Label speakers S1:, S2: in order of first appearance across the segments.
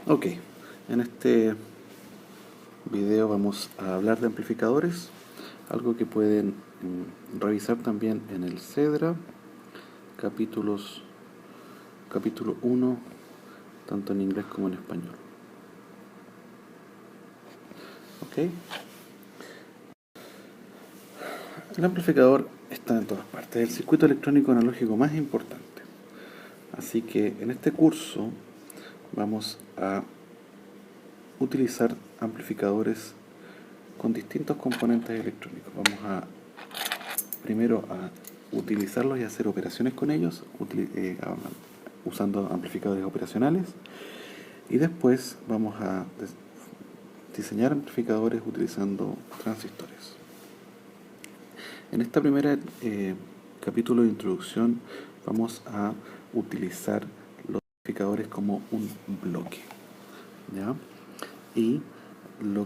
S1: Ok, en este video vamos a hablar de amplificadores, algo que pueden revisar también en el CEDRA, capítulo 1, tanto en inglés como en español. Ok, el amplificador está en todas partes, es el circuito electrónico analógico más importante. Así que en este curso vamos a utilizar amplificadores con distintos componentes electrónicos. Vamos primero a utilizarlos y hacer operaciones con ellos, usando amplificadores operacionales, y después vamos a diseñar amplificadores utilizando transistores. En esta primera capítulo de introducción vamos a utilizar los amplificadores como un bloque, ¿ya? Y la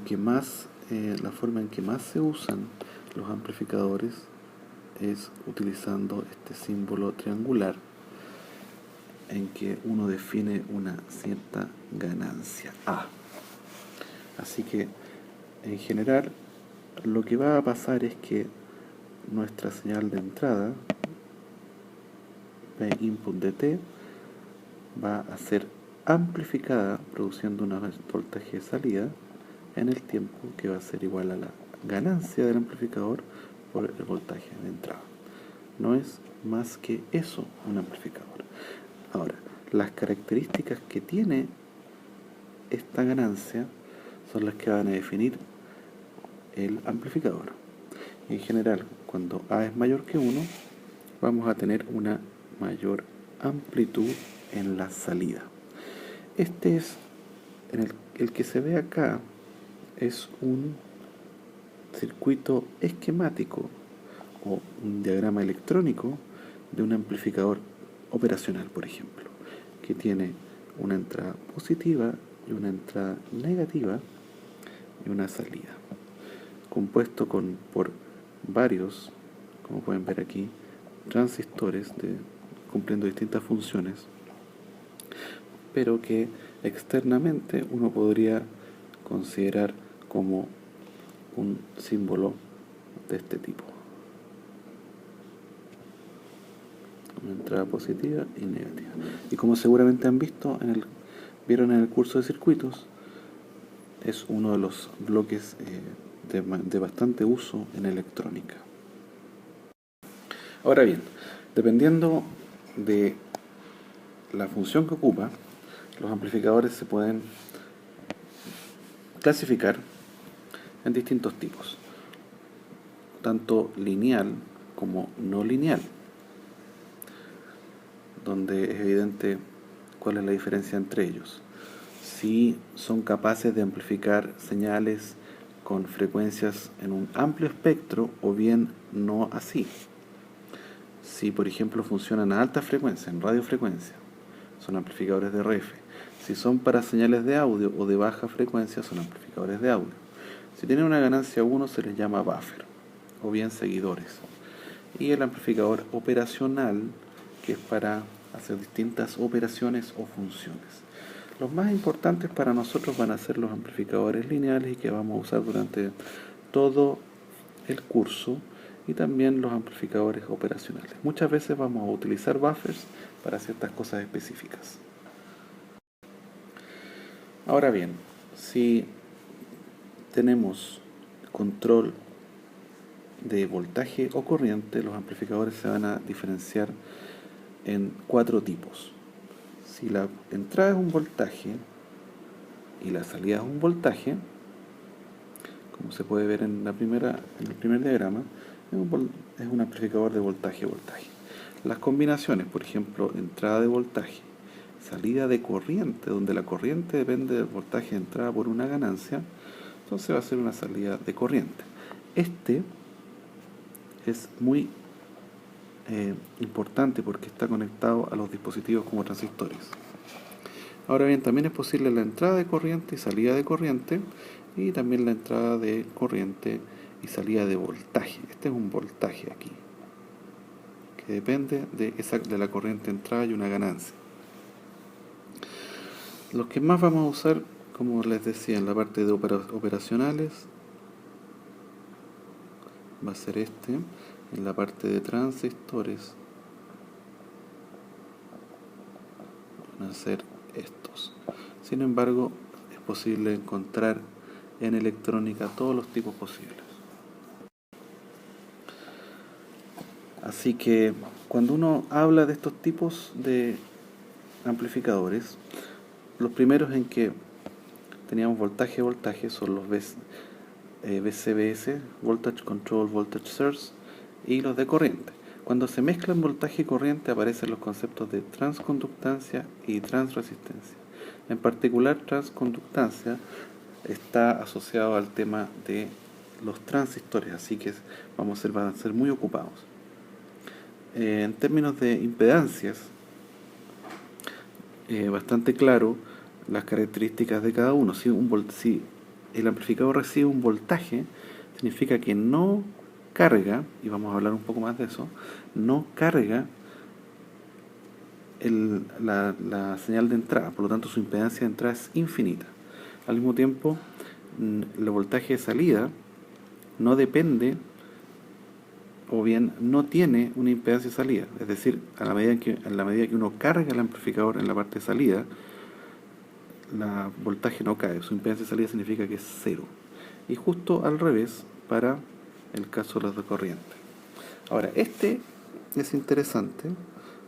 S1: forma en que más se usan los amplificadores es utilizando este símbolo triangular en que uno define una cierta ganancia A. Así que en general lo que va a pasar es que nuestra señal de entrada, P input de T, va a ser amplificada produciendo un voltaje de salida en el tiempo que va a ser igual a la ganancia del amplificador por el voltaje de entrada. No es más que eso un amplificador. Ahora, las características que tiene esta ganancia son las que van a definir el amplificador. En general, cuando A es mayor que 1, vamos a tener una mayor amplitud en la salida. Este es, el que se ve acá, es un circuito esquemático o un diagrama electrónico de un amplificador operacional, por ejemplo, que tiene una entrada positiva y una entrada negativa y una salida, compuesto por varios, como pueden ver aquí, transistores cumpliendo distintas funciones, pero que externamente uno podría considerar como un símbolo de este tipo: una entrada positiva y negativa. Y como seguramente han visto vieron en el curso de circuitos, es uno de los bloques de bastante uso en electrónica. Ahora bien, dependiendo de la función que ocupa, los amplificadores se pueden clasificar en distintos tipos, tanto lineal como no lineal, donde es evidente cuál es la diferencia entre ellos. Si son capaces de amplificar señales con frecuencias en un amplio espectro, o bien no así. Si por ejemplo funcionan a alta frecuencia, en radiofrecuencia, son amplificadores de RF. Si son para señales de audio o de baja frecuencia, son amplificadores de audio. Si tienen una ganancia 1, se les llama buffer, o bien seguidores. Y el amplificador operacional, que es para hacer distintas operaciones o funciones. Los más importantes para nosotros van a ser los amplificadores lineales, y que vamos a usar durante todo el curso, y también los amplificadores operacionales. Muchas veces vamos a utilizar buffers para ciertas cosas específicas. Ahora bien, si tenemos control de voltaje o corriente, los amplificadores se van a diferenciar en 4 tipos. Si la entrada es un voltaje y la salida es un voltaje, como se puede ver en el primer diagrama, es un amplificador de voltaje-voltaje. Las combinaciones, por ejemplo, entrada de voltaje, salida de corriente, donde la corriente depende del voltaje de entrada por una ganancia, entonces va a ser una salida de corriente. Este es muy importante porque está conectado a los dispositivos como transistores. Ahora bien, también es posible la entrada de corriente y salida de corriente, y también la entrada de corriente y salida de voltaje. Este es un voltaje aquí, que depende de la corriente entrada y una ganancia. Los que más vamos a usar, como les decía, en la parte de operacionales, va a ser este. En la parte de transistores van a ser estos. Sin embargo, es posible encontrar en electrónica todos los tipos posibles. Así que cuando uno habla de estos tipos de amplificadores, los primeros en que teníamos voltaje son los VCVS, Voltage Control Voltage Source, y los de corriente. Cuando se mezclan voltaje y corriente aparecen los conceptos de transconductancia y transresistencia. En particular, transconductancia está asociado al tema de los transistores, así que van a ser muy ocupados. En términos de impedancias, bastante claro las características de cada uno. Si el amplificador recibe un voltaje, significa que no carga, y vamos a hablar un poco más de eso, no carga la señal de entrada, por lo tanto su impedancia de entrada es infinita. Al mismo tiempo, el voltaje de salida no depende, o bien no tiene una impedancia de salida, es decir, en la medida que uno carga el amplificador en la parte de salida, el voltaje no cae, su impedancia de salida significa que es cero. Y justo al revés para el caso de los de corriente. Ahora, este es interesante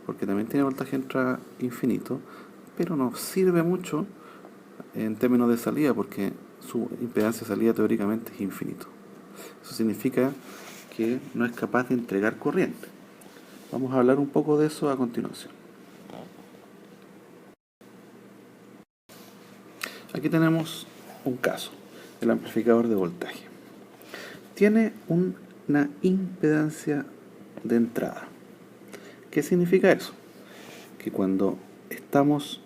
S1: porque también tiene voltaje de entrada infinito, pero no sirve mucho en términos de salida porque su impedancia de salida teóricamente es infinito. Eso significa que no es capaz de entregar corriente. Vamos a hablar un poco de eso a continuación. Aquí tenemos un caso, el amplificador de voltaje. Tiene una impedancia de entrada. ¿Qué significa eso? Que cuando estamos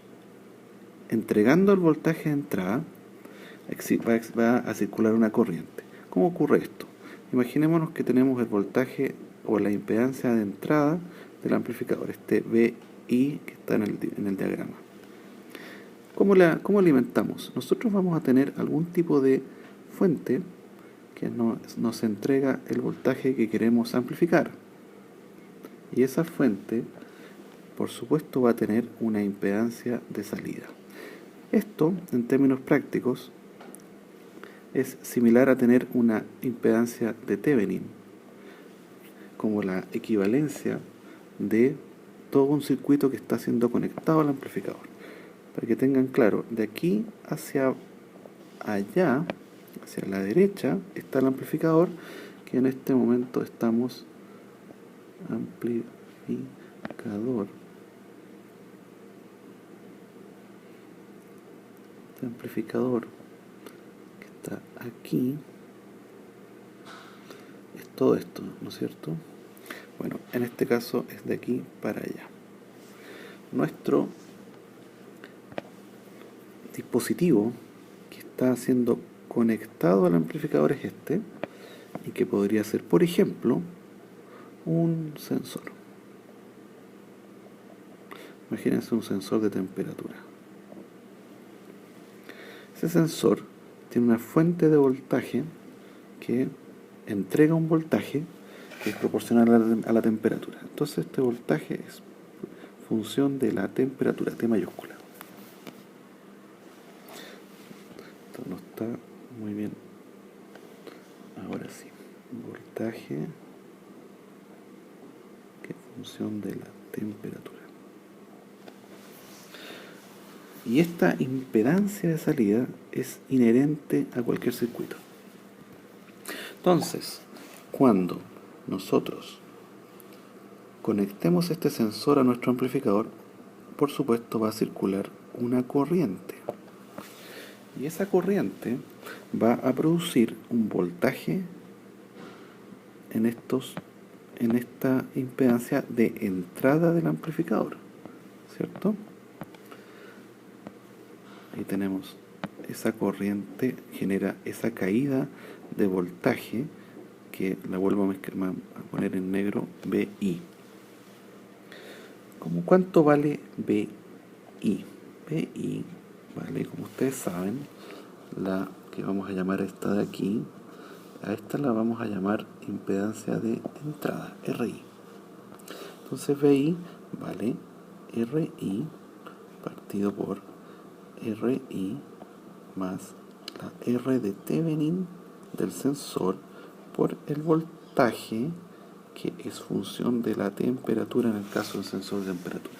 S1: entregando el voltaje de entrada, va a circular una corriente. ¿Cómo ocurre esto? Imaginémonos que tenemos el voltaje o la impedancia de entrada del amplificador, este VI que está en el diagrama. ¿Cómo alimentamos? Nosotros vamos a tener algún tipo de fuente que nos entrega el voltaje que queremos amplificar. Y esa fuente, por supuesto, va a tener una impedancia de salida. Esto, en términos prácticos, es similar a tener una impedancia de Thevenin, como la equivalencia de todo un circuito que está siendo conectado al amplificador. Para que tengan claro, de aquí hacia allá, hacia la derecha, está el amplificador, que en este momento estamos amplificador. Este amplificador que está aquí es todo esto, ¿no es cierto? Bueno, en este caso es de aquí para allá. Nuestro dispositivo que está siendo conectado al amplificador es este, y que podría ser, por ejemplo, un sensor. Imagínense un sensor de temperatura. Ese sensor tiene una fuente de voltaje que entrega un voltaje que es proporcional a la temperatura. Entonces este voltaje es función de la temperatura, T mayúscula. Esto no está muy bien. Ahora sí. Voltaje que es función de la temperatura. Y esta impedancia de salida es inherente a cualquier circuito. Entonces, cuando nosotros conectemos este sensor a nuestro amplificador, por supuesto va a circular una corriente. Y esa corriente va a producir un voltaje en esta impedancia de entrada del amplificador, ¿cierto? Ahí tenemos esa corriente, genera esa caída de voltaje que la vuelvo a poner en negro, VI. ¿Cuánto vale VI? VI ¿vale? Como ustedes saben, la que vamos a llamar esta de aquí, a esta la vamos a llamar impedancia de entrada, RI. Entonces VI vale RI partido por RI más la R de Thevenin del sensor por el voltaje, que es función de la temperatura en el caso del sensor de temperatura.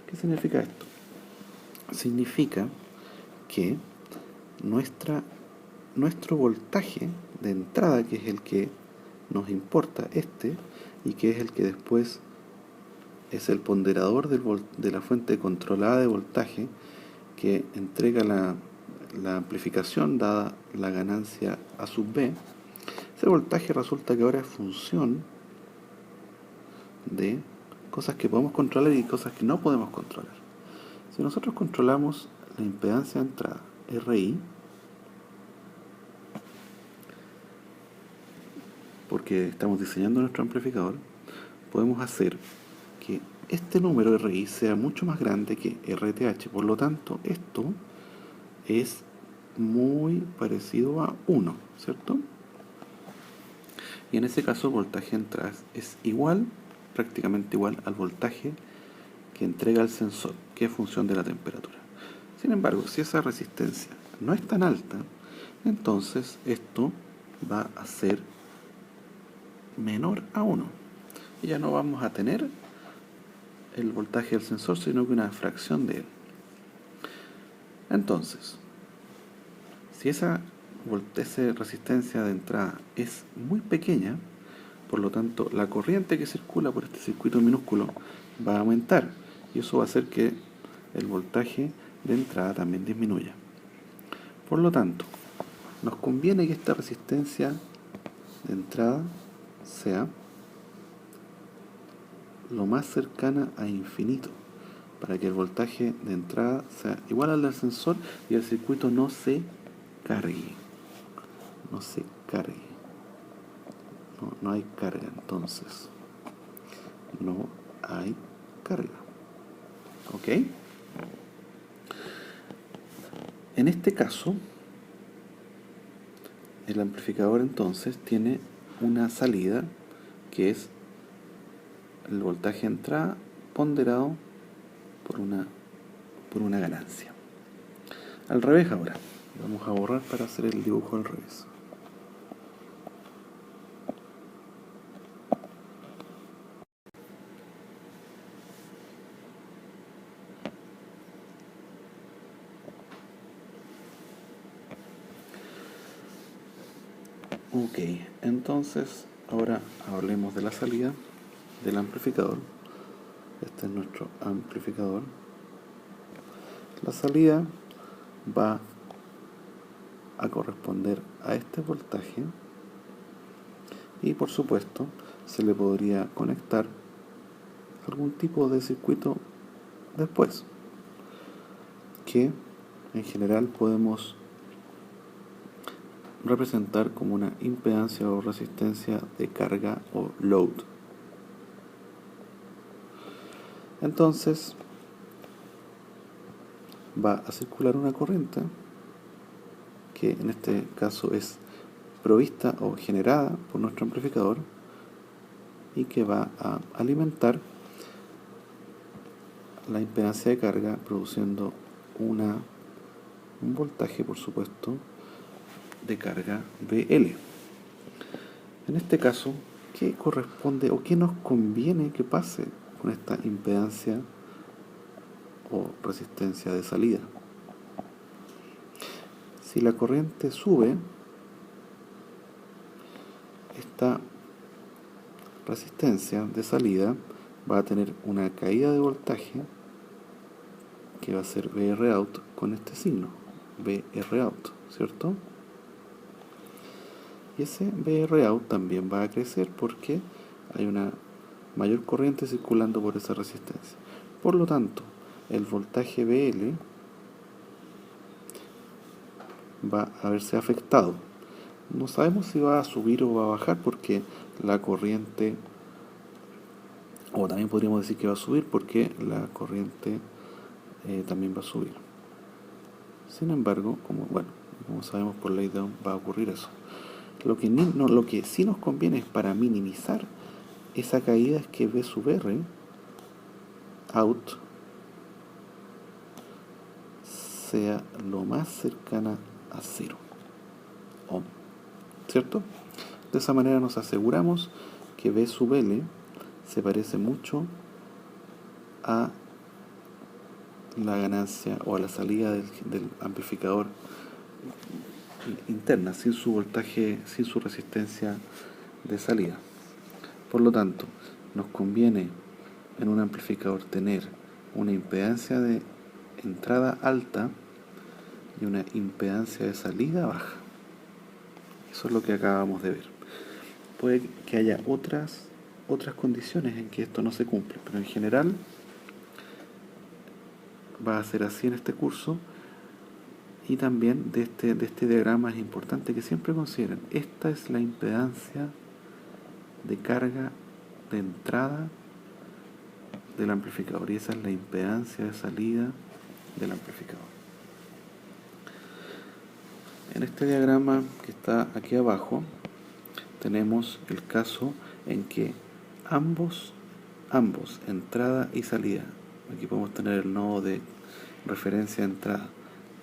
S1: ¿Qué significa esto? Significa que nuestro voltaje de entrada, que es el que nos importa, y que es el que después es el ponderador de la fuente controlada de voltaje que entrega la amplificación dada la ganancia A sub B, ese voltaje resulta que ahora es función de cosas que podemos controlar y cosas que no podemos controlar. Si nosotros controlamos la impedancia de entrada, RI, porque estamos diseñando nuestro amplificador, podemos hacer que este número RI sea mucho más grande que RTH. Por lo tanto, esto es muy parecido a 1, ¿cierto? Y en ese caso el voltaje de entrada es igual, prácticamente igual al voltaje que entrega el sensor, que es función de la temperatura. Sin embargo, si esa resistencia no es tan alta, entonces esto va a ser menor a 1. Y ya no vamos a tener el voltaje del sensor, sino que una fracción de él. Entonces, si esa resistencia de entrada es muy pequeña, por lo tanto la corriente que circula por este circuito minúsculo va a aumentar, y eso va a hacer que el voltaje de entrada también disminuya. Por lo tanto, nos conviene que esta resistencia de entrada sea lo más cercana a infinito, para que el voltaje de entrada sea igual al del sensor y el circuito no se cargue. No hay carga, entonces no hay carga. ¿Ok? En este caso, el amplificador entonces tiene una salida que es el voltaje de entrada ponderado por una ganancia. Al revés ahora. Vamos a borrar para hacer el dibujo al revés. Ok, entonces ahora hablemos de la salida del amplificador. Este es nuestro amplificador. La salida va a corresponder a este voltaje y por supuesto se le podría conectar algún tipo de circuito después, que en general podemos representar como una impedancia o resistencia de carga o load. Entonces va a circular una corriente que en este caso es provista o generada por nuestro amplificador y que va a alimentar la impedancia de carga produciendo un voltaje, por supuesto, de carga VL. En este caso, ¿qué corresponde o qué nos conviene que pase con esta impedancia o resistencia de salida? Si la corriente sube, esta resistencia de salida va a tener una caída de voltaje que va a ser VRout con este signo, VRout, ¿cierto? Y ese VRout también va a crecer porque hay una mayor corriente circulando por esa resistencia. Por lo tanto, el voltaje VL va a verse afectado. No sabemos si va a subir o va a bajar porque la corriente, o también podríamos decir que va a subir porque la corriente también va a subir. Sin embargo, como sabemos por ley de Ohm, va a ocurrir eso. Lo que sí nos conviene es, para minimizar esa caída, es que V sub R out sea lo más cercana a 0 ohm, ¿cierto? De esa manera nos aseguramos que V sub L se parece mucho a la ganancia o a la salida del amplificador interna, sin su voltaje, sin su resistencia de salida. Por lo tanto, nos conviene en un amplificador tener una impedancia de entrada alta y una impedancia de salida baja. Eso es lo que acabamos de ver. Puede que haya otras condiciones en que esto no se cumple, pero en general va a ser así en este curso. Y también de este diagrama es importante que siempre consideren: esta es la impedancia de carga de entrada del amplificador y esa es la impedancia de salida del amplificador. En este diagrama que está aquí abajo tenemos el caso en que ambos, entrada y salida, aquí podemos tener el nodo de referencia de entrada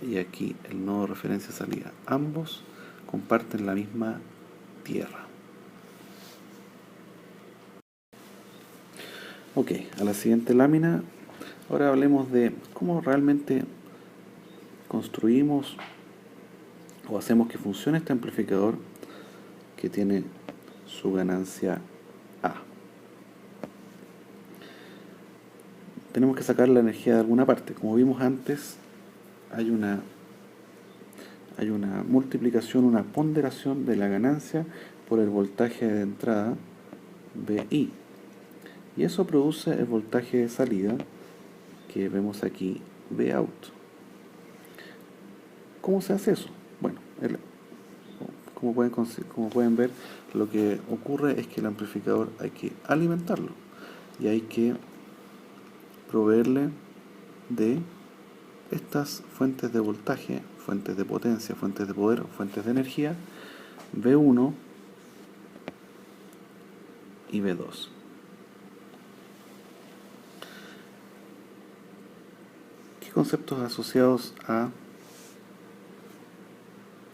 S1: y aquí el nodo de referencia de salida, ambos comparten la misma tierra. Ok, a la siguiente lámina. Ahora hablemos de cómo realmente construimos o hacemos que funcione este amplificador que tiene su ganancia A. Tenemos que sacar la energía de alguna parte. Como vimos antes, hay una multiplicación, una ponderación de la ganancia por el voltaje de entrada, VI. Y eso produce el voltaje de salida que vemos aquí, Vout. ¿Cómo se hace eso? Bueno, como pueden ver, lo que ocurre es que el amplificador hay que alimentarlo y hay que proveerle de estas fuentes de voltaje, fuentes de potencia, fuentes de poder, fuentes de energía, V1 y V2. ¿Qué conceptos asociados a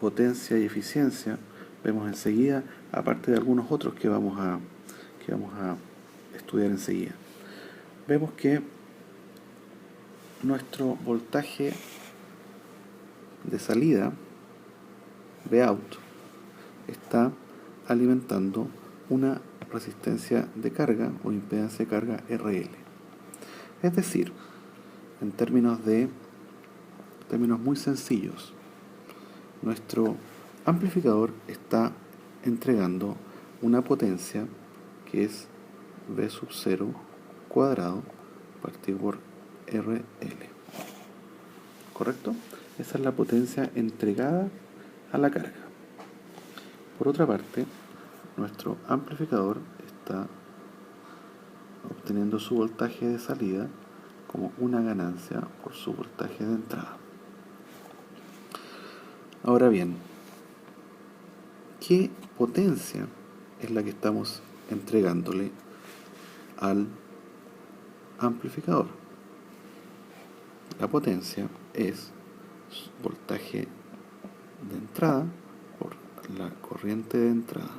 S1: potencia y eficiencia vemos enseguida, aparte de algunos otros que vamos a estudiar enseguida? Vemos que nuestro voltaje de salida, Vout, está alimentando una resistencia de carga o impedancia de carga RL. Es decir, en términos muy sencillos, nuestro amplificador está entregando una potencia que es V sub 0 cuadrado partido por RL. ¿Correcto? Esa es la potencia entregada a la carga. Por otra parte, nuestro amplificador está obteniendo su voltaje de salida como una ganancia por su voltaje de entrada. Ahora bien, ¿qué potencia es la que estamos entregándole al amplificador? La potencia es voltaje de entrada por la corriente de entrada.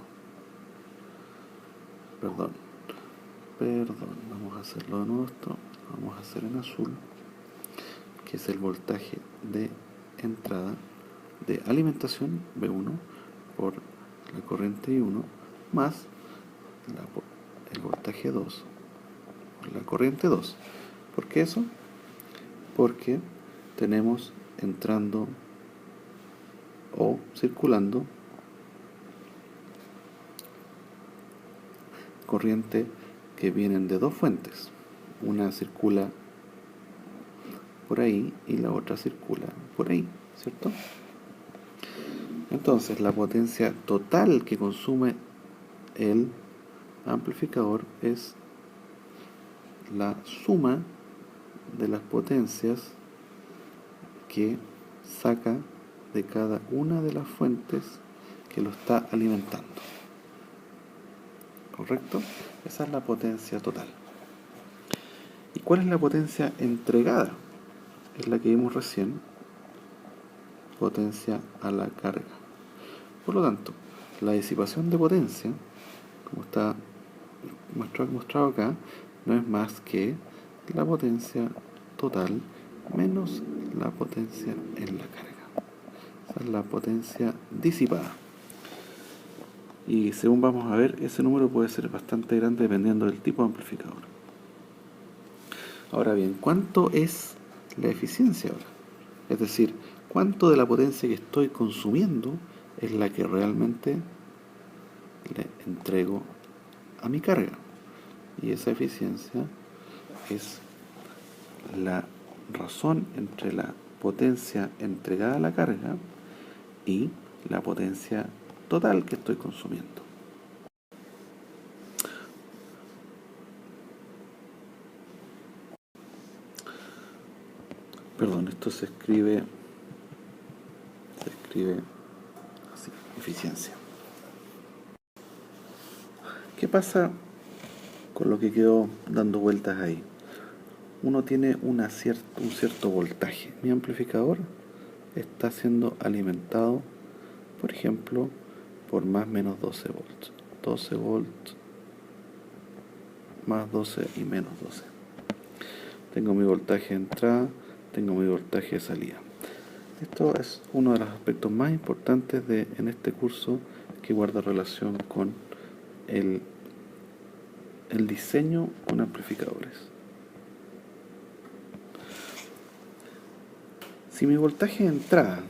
S1: Perdón, vamos a hacerlo de nuevo esto. Vamos a hacer en azul, que es el voltaje de entrada de alimentación V1 por la corriente I1 más el voltaje 2 por la corriente 2. ¿Por qué eso? Porque tenemos entrando o circulando corriente que vienen de dos fuentes. Una circula por ahí y la otra circula por ahí, ¿cierto? Entonces, la potencia total que consume el amplificador es la suma de las potencias que saca de cada una de las fuentes que lo está alimentando. ¿Correcto? Esa es la potencia total. ¿Y cuál es la potencia entregada? Es la que vimos recién, potencia a la carga. Por lo tanto, la disipación de potencia, como está mostrado acá, no es más que la potencia total menos la potencia en la carga. Esa es la potencia disipada. Y según vamos a ver, ese número puede ser bastante grande dependiendo del tipo de amplificador. Ahora bien, ¿cuánto es la eficiencia ahora? Es decir, ¿cuánto de la potencia que estoy consumiendo es la que realmente le entrego a mi carga? Y esa eficiencia es la razón entre la potencia entregada a la carga y la potencia total que estoy consumiendo. Perdón, esto se escribe así, eficiencia. ¿Qué pasa con lo que quedó dando vueltas ahí? Uno tiene un cierto voltaje. Mi amplificador está siendo alimentado, por ejemplo, por más o menos 12 volts. 12 volts más 12 y menos 12. Tengo mi voltaje de entrada, tengo mi voltaje de salida. Esto es uno de los aspectos más importantes en este curso que guarda relación con el diseño con amplificadores. Si mi voltaje de entrada,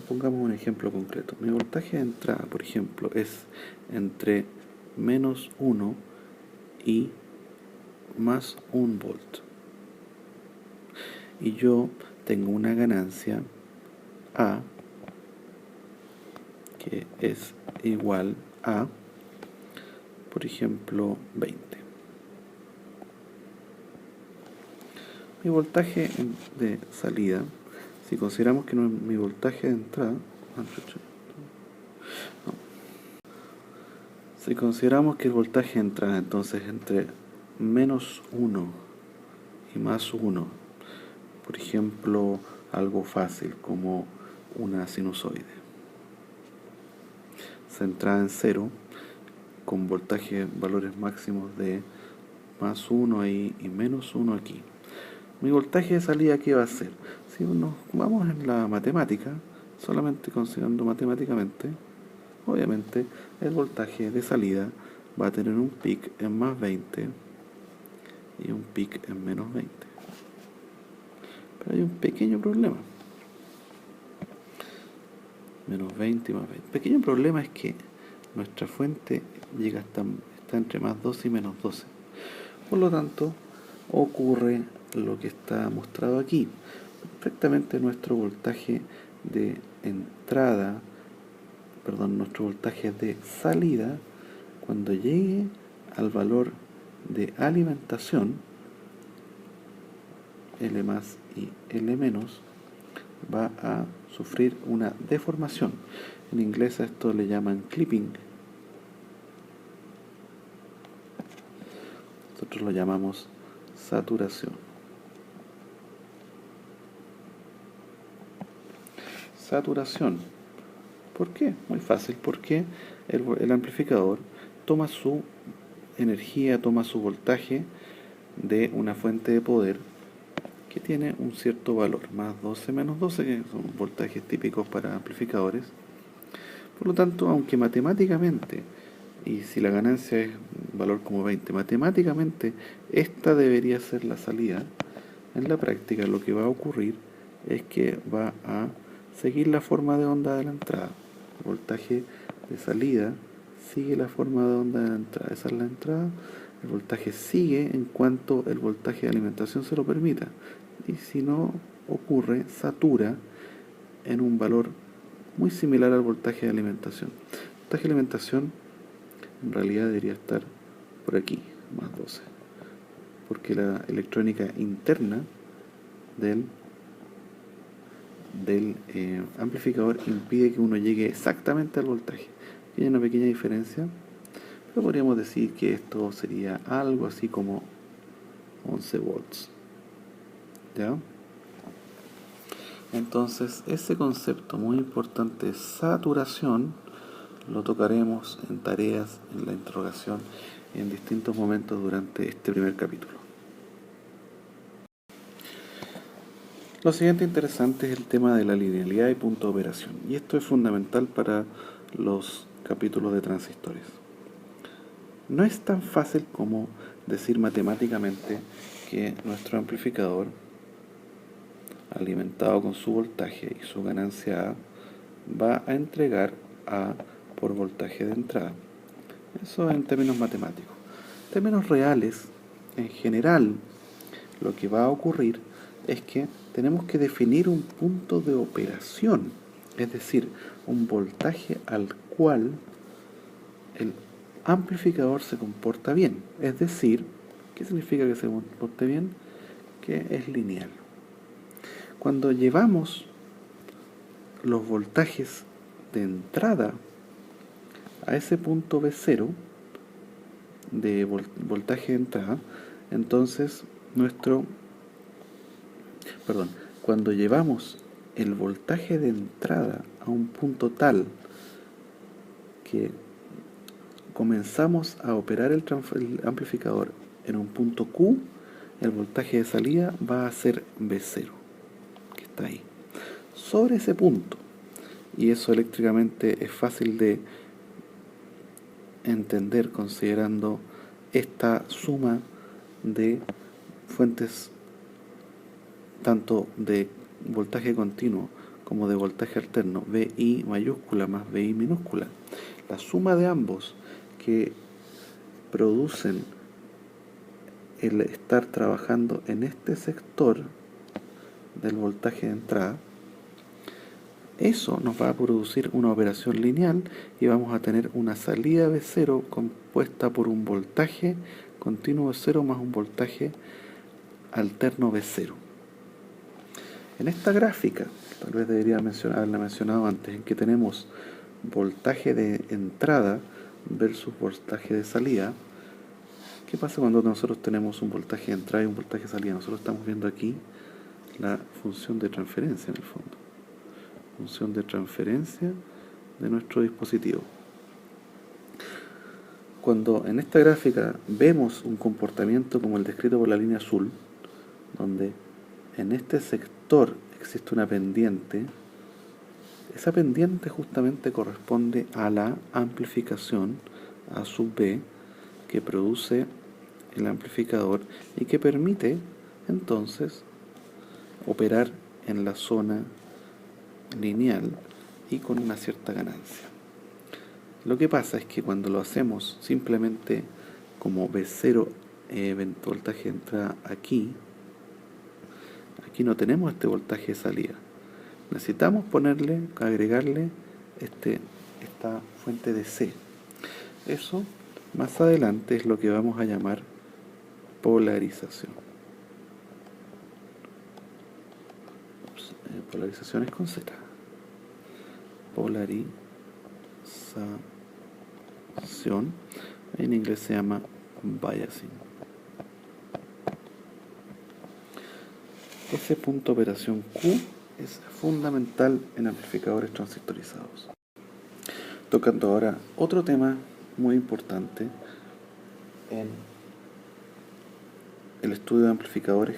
S1: pongamos un ejemplo concreto, mi voltaje de entrada, por ejemplo, es entre menos 1 y más 1 volt, y yo tengo una ganancia A que es igual a, por ejemplo, 20. Mi voltaje de salida, si consideramos que no es mi voltaje de entrada, si consideramos que el voltaje de entrada entonces entre menos 1 y más 1, por ejemplo, algo fácil como una sinusoide, centrada en 0, con voltaje valores máximos de más 1 ahí y menos 1 aquí. Mi voltaje de salida, ¿qué va a ser? Si nos vamos en la matemática, solamente considerando matemáticamente, obviamente el voltaje de salida va a tener un pic en más 20 y un pic en menos 20. Pero hay un pequeño problema. Menos 20 y más 20. El pequeño problema es que nuestra fuente está entre más 12 y menos 12. Por lo tanto, ocurre lo que está mostrado aquí. Perfectamente nuestro voltaje de entrada, nuestro voltaje de salida, cuando llegue al valor de alimentación, L más y L menos, va a sufrir una deformación. En inglés a esto le llaman clipping. Nosotros lo llamamos saturación. Saturación. ¿Por qué? Muy fácil, porque el amplificador toma su energía, toma su voltaje de una fuente de poder que tiene un cierto valor, más 12 menos 12, que son voltajes típicos para amplificadores. Por lo tanto, aunque matemáticamente, y si la ganancia es un valor como 20, matemáticamente esta debería ser la salida, en la práctica lo que va a ocurrir es que va a seguir la forma de onda de la entrada. El voltaje de salida sigue la forma de onda de la entrada. Esa es la entrada. El voltaje sigue en cuanto el voltaje de alimentación se lo permita. Y si no ocurre, satura en un valor muy similar al voltaje de alimentación. El voltaje de alimentación en realidad debería estar por aquí, más 12. Porque la electrónica interna del del amplificador impide que uno llegue exactamente al voltaje. Aquí hay una pequeña diferencia, pero podríamos decir que esto sería algo así como 11 volts. ¿Ya? Entonces, ese concepto muy importante de saturación lo tocaremos en tareas, en la interrogación, en distintos momentos durante este primer capítulo. Lo siguiente interesante es el tema de la linealidad y punto de operación, y esto es fundamental para los capítulos de transistores. No es tan fácil como decir matemáticamente que nuestro amplificador, alimentado con su voltaje y su ganancia A, va a entregar A por voltaje de entrada. Eso en términos matemáticos. En términos reales, en general, lo que va a ocurrir es que tenemos que definir un punto de operación, es decir, un voltaje al cual el amplificador se comporta bien. Es decir, ¿qué significa que se comporte bien? Que es lineal. Cuando llevamos los voltajes de entrada a ese punto B0 de voltaje de entrada, entonces cuando llevamos el voltaje de entrada a un punto tal que comenzamos a operar el amplificador en un punto Q, el voltaje de salida va a ser B0, que está ahí. Sobre ese punto, y eso eléctricamente es fácil de entender considerando esta suma de fuentes tanto de voltaje continuo como de voltaje alterno, VI mayúscula más VI minúscula. La suma de ambos que producen el estar trabajando en este sector del voltaje de entrada, eso nos va a producir una operación lineal y vamos a tener una salida de cero compuesta por un voltaje continuo de cero más un voltaje alterno de cero. En esta gráfica, tal vez debería haberla mencionado antes, en que tenemos voltaje de entrada versus voltaje de salida. ¿Qué pasa cuando nosotros tenemos un voltaje de entrada y un voltaje de salida? Nosotros estamos viendo aquí la función de transferencia en el fondo. Función de transferencia de nuestro dispositivo. Cuando en esta gráfica vemos un comportamiento como el descrito por la línea azul, donde en este sector existe una pendiente, esa pendiente justamente corresponde a la amplificación A sub B que produce el amplificador y que permite entonces operar en la zona lineal y con una cierta ganancia. Lo que pasa es que cuando lo hacemos simplemente como B0 voltaje de entrada aquí no tenemos este voltaje de salida. Necesitamos agregarle esta fuente de C. Eso más adelante es lo que vamos a llamar polarización. Polarización es con Z. Polarización. En inglés se llama biasing. Ese punto de operación Q es fundamental en amplificadores transistorizados. Tocando ahora otro tema muy importante en el estudio de amplificadores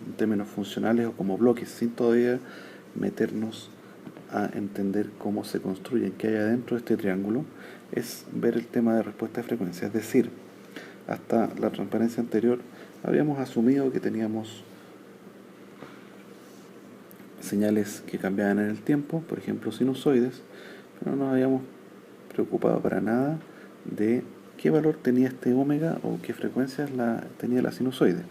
S1: en términos funcionales o como bloques, sin todavía meternos a entender cómo se construyen, qué hay adentro de este triángulo, es ver el tema de respuesta de frecuencia. Es decir, hasta la transparencia anterior habíamos asumido que teníamos señales que cambiaban en el tiempo, por ejemplo sinusoides, pero no nos habíamos preocupado para nada de qué valor tenía este omega o qué frecuencias tenía la sinusoide.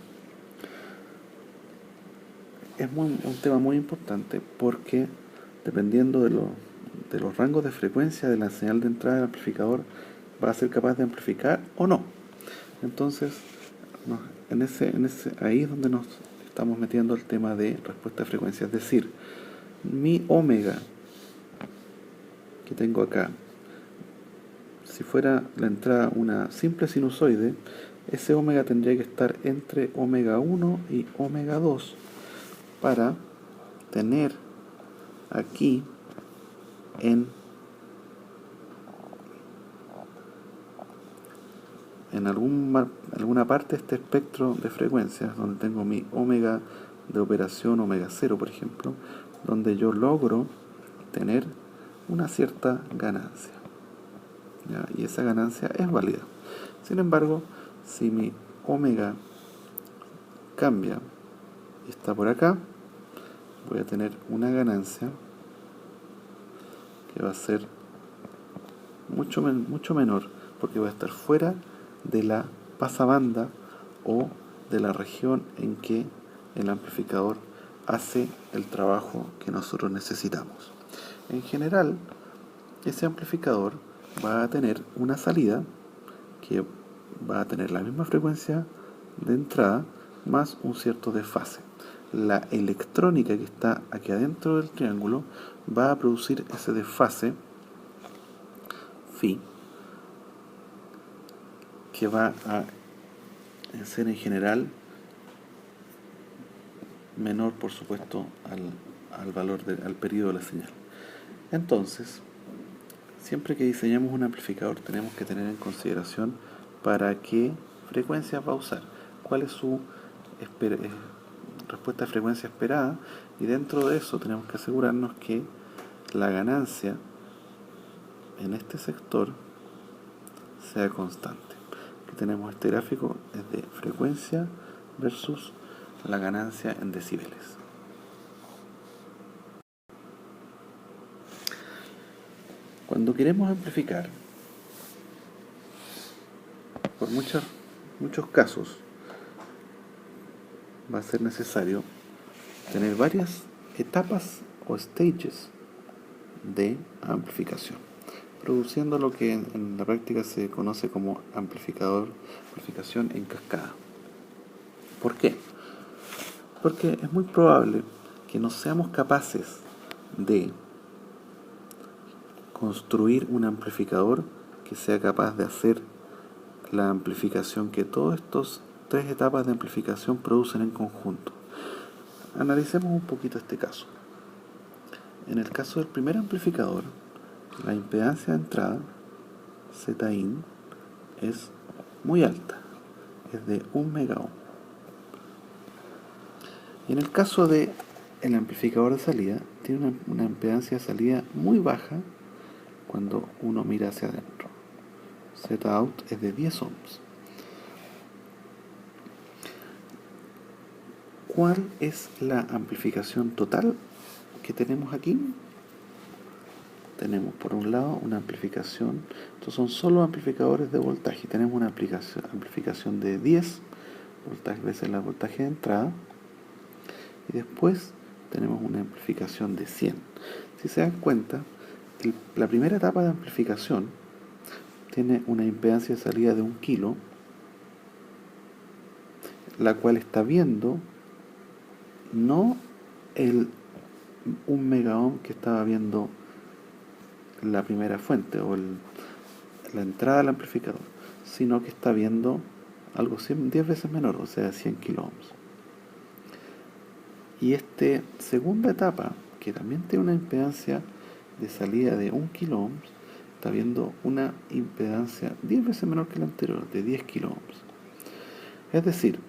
S1: Es un tema muy importante porque dependiendo de los rangos de frecuencia de la señal de entrada del amplificador va a ser capaz de amplificar o no. Entonces, ahí es donde nos estamos metiendo el tema de respuesta de frecuencia, es decir, mi omega que tengo acá, si fuera la entrada una simple sinusoide, ese omega tendría que estar entre omega 1 y omega 2 para tener aquí en alguna parte de este espectro de frecuencias, donde tengo mi omega de operación, omega 0 por ejemplo, donde yo logro tener una cierta ganancia, ¿ya? Y esa ganancia es válida. Sin embargo, si mi omega cambia y está por acá, voy a tener una ganancia que va a ser mucho menor, porque va a estar fuera de la pasabanda o de la región en que el amplificador hace el trabajo que nosotros necesitamos. En general, ese amplificador va a tener una salida que va a tener la misma frecuencia de entrada más un cierto desfase. La electrónica que está aquí adentro del triángulo va a producir ese desfase phi, que va a ser en general menor, por supuesto, al valor al periodo de la señal. Entonces, siempre que diseñamos un amplificador tenemos que tener en consideración para qué frecuencia va a usar, cuál es su respuesta de frecuencia esperada, y dentro de eso tenemos que asegurarnos que la ganancia en este sector sea constante. Aquí tenemos este gráfico, es de frecuencia versus la ganancia en decibeles. Cuando queremos amplificar, por muchos casos, va a ser necesario tener varias etapas o stages de amplificación, produciendo lo que en la práctica se conoce como amplificación en cascada. ¿Por qué? Porque es muy probable que no seamos capaces de construir un amplificador que sea capaz de hacer la amplificación que todas estas tres etapas de amplificación producen en conjunto. Analicemos un poquito este caso. En el caso del primer amplificador, la impedancia de entrada, Zin, es muy alta, es de 1 megaohm. Y en el caso del amplificador de salida, tiene una impedancia de salida muy baja cuando uno mira hacia adentro. Zout es de 10 ohms. ¿Cuál es la amplificación total que tenemos aquí? Tenemos por un lado una amplificación, estos son solo amplificadores de voltaje, tenemos una amplificación de 10 voltajes veces el voltaje de entrada, y después tenemos una amplificación de 100. Si se dan cuenta, la primera etapa de amplificación tiene una impedancia de salida de 1 kilo, la cual está viendo no el 1 megaohm que estaba viendo la primera fuente o la entrada del amplificador, sino que está viendo algo 10 veces menor, o sea 100 kilo ohms. Y esta segunda etapa, que también tiene una impedancia de salida de 1 kilo ohms, está viendo una impedancia 10 veces menor que la anterior, de 10 kilo ohms. Es decir,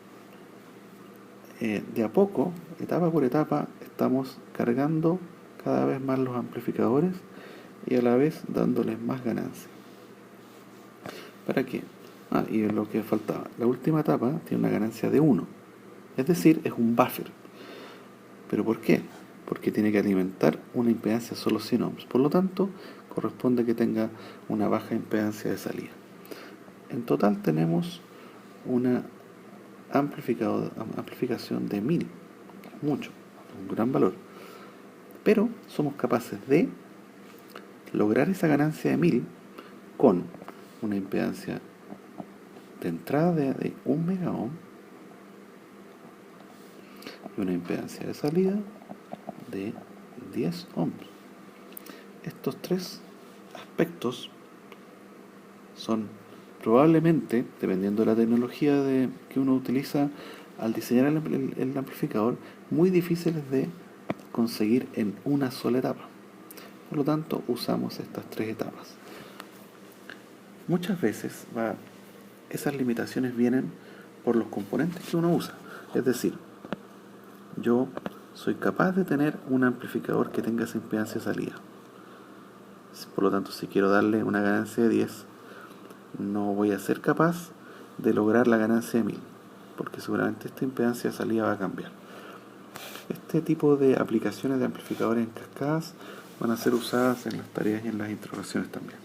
S1: de a poco, etapa por etapa, estamos cargando cada vez más los amplificadores y a la vez dándoles más ganancia. ¿Para qué? Y lo que faltaba, la última etapa tiene una ganancia de 1, es decir, es un buffer. ¿Pero por qué? Porque tiene que alimentar una impedancia solo 100 ohms, por lo tanto corresponde que tenga una baja impedancia de salida. En total tenemos una amplificación de 1000, mucho, un gran valor, pero somos capaces de lograr esa ganancia de 1000 con una impedancia de entrada de 1 megaohm y una impedancia de salida de 10 ohms. Estos tres aspectos son probablemente, dependiendo de la tecnología que uno utiliza al diseñar el amplificador, muy difíciles de conseguir en una sola etapa. Por lo tanto, usamos estas tres etapas. Muchas veces esas limitaciones vienen por los componentes que uno usa. Es decir, yo soy capaz de tener un amplificador que tenga esa impedancia de salida. Por lo tanto, si quiero darle una ganancia de 10, no voy a ser capaz de lograr la ganancia de 1000, porque seguramente esta impedancia de salida va a cambiar. Este tipo de aplicaciones de amplificadores en cascadas van a ser usadas en las tareas y en las interrogaciones también.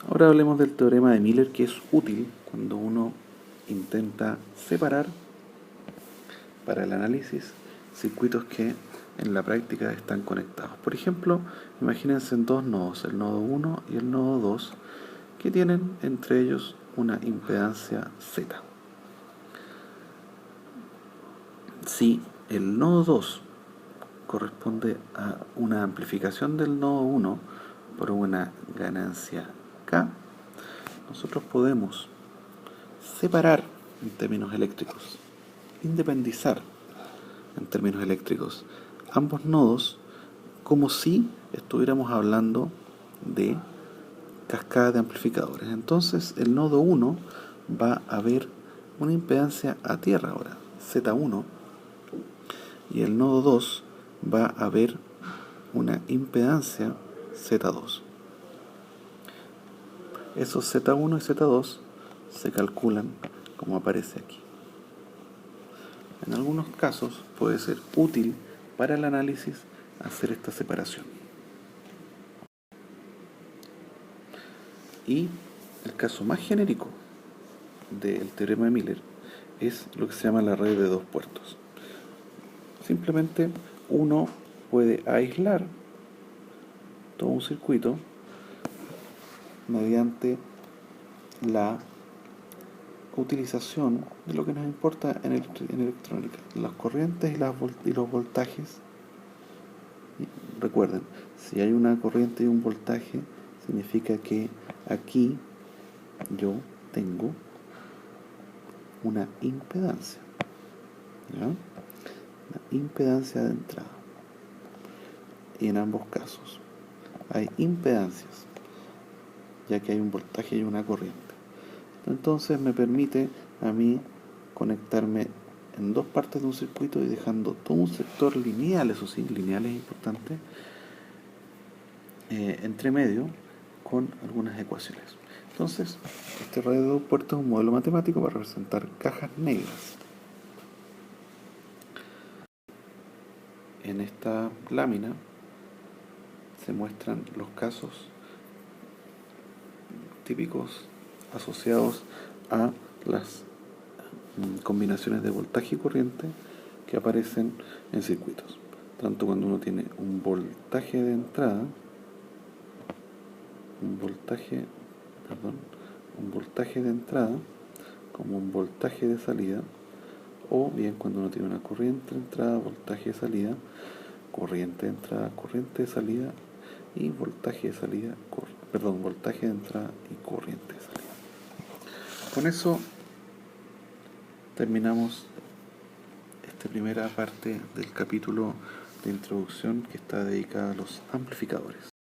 S1: Ahora hablemos del teorema de Miller, que es útil cuando uno intenta separar para el análisis circuitos que en la práctica están conectados. Por ejemplo, imagínense en dos nodos, el nodo 1 y el nodo 2, que tienen entre ellos una impedancia Z. Si el nodo 2 corresponde a una amplificación del nodo 1 por una ganancia K, nosotros podemos separar en términos eléctricos, independizar en términos eléctricos ambos nodos como si estuviéramos hablando de cascada de amplificadores. Entonces el nodo 1 va a ver una impedancia a tierra ahora, Z1, y el nodo 2 va a ver una impedancia Z2. Esos Z1 y Z2 se calculan como aparece aquí. En algunos casos puede ser útil para el análisis hacer esta separación. Y el caso más genérico del teorema de Miller es lo que se llama la red de dos puertos. Simplemente uno puede aislar todo un circuito mediante la utilización de lo que nos importa en electrónica, las corrientes y los voltajes. Recuerden, si hay una corriente y un voltaje, significa que aquí yo tengo una impedancia, ¿ya? Una impedancia de entrada. Y en ambos casos hay impedancias, ya que hay un voltaje y una corriente. Entonces me permite a mí conectarme en dos partes de un circuito y dejando todo un sector lineal, eso sí, lineal es importante, entre medio con algunas ecuaciones. Entonces, este radio de dos puertos es un modelo matemático para representar cajas negras. En esta lámina se muestran los casos típicos asociados a las combinaciones de voltaje y corriente que aparecen en circuitos. Tanto cuando uno tiene un voltaje de entrada, un voltaje de entrada como un voltaje de salida, o bien cuando uno tiene una corriente de entrada, voltaje de salida, corriente de entrada, corriente de salida y voltaje de salida, voltaje de entrada y corriente de salida. Con eso terminamos esta primera parte del capítulo de introducción que está dedicada a los amplificadores.